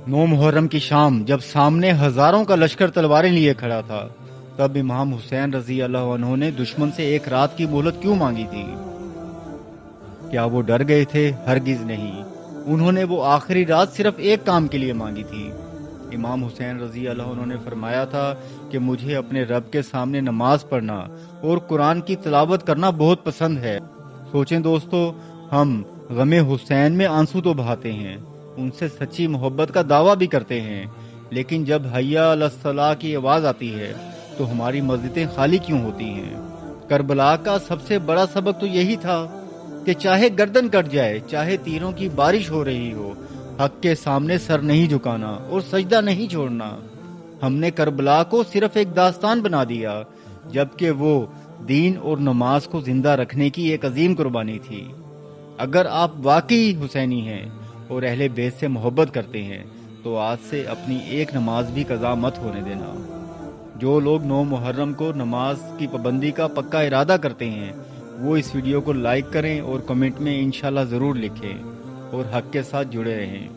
9 محرم کی شام جب سامنے ہزاروں کا لشکر تلواریں لیے کھڑا تھا، تب امام حسین رضی اللہ عنہ نے دشمن سے ایک رات کی مہلت کیوں مانگی تھی؟ کیا وہ ڈر گئے تھے؟ ہرگز نہیں۔ انہوں نے وہ آخری رات صرف ایک کام کے لیے مانگی تھی۔ امام حسین رضی اللہ عنہ نے فرمایا تھا کہ مجھے اپنے رب کے سامنے نماز پڑھنا اور قرآن کی تلاوت کرنا بہت پسند ہے۔ سوچیں دوستو، ہم غم حسین میں آنسو تو بہاتے ہیں، ان سے سچی محبت کا دعویٰ بھی کرتے ہیں، لیکن جب حیا علی الصلاح کی آواز آتی ہے تو ہماری مسجدیں خالی کیوں ہوتی ہیں؟ کربلا کا سب سے بڑا سبق تو یہی تھا کہ چاہے گردن کٹ جائے، چاہے تیروں کی بارش ہو رہی ہو، حق کے سامنے سر نہیں جھکانا اور سجدہ نہیں چھوڑنا۔ ہم نے کربلا کو صرف ایک داستان بنا دیا، جبکہ وہ دین اور نماز کو زندہ رکھنے کی ایک عظیم قربانی تھی۔ اگر آپ واقعی حسینی ہیں اور اہل بیت سے محبت کرتے ہیں تو آج سے اپنی ایک نماز بھی قضا مت ہونے دینا۔ جو لوگ 9 محرم کو نماز کی پابندی کا پکا ارادہ کرتے ہیں وہ اس ویڈیو کو لائک کریں اور کمنٹ میں انشاءاللہ ضرور لکھیں اور حق کے ساتھ جڑے رہیں۔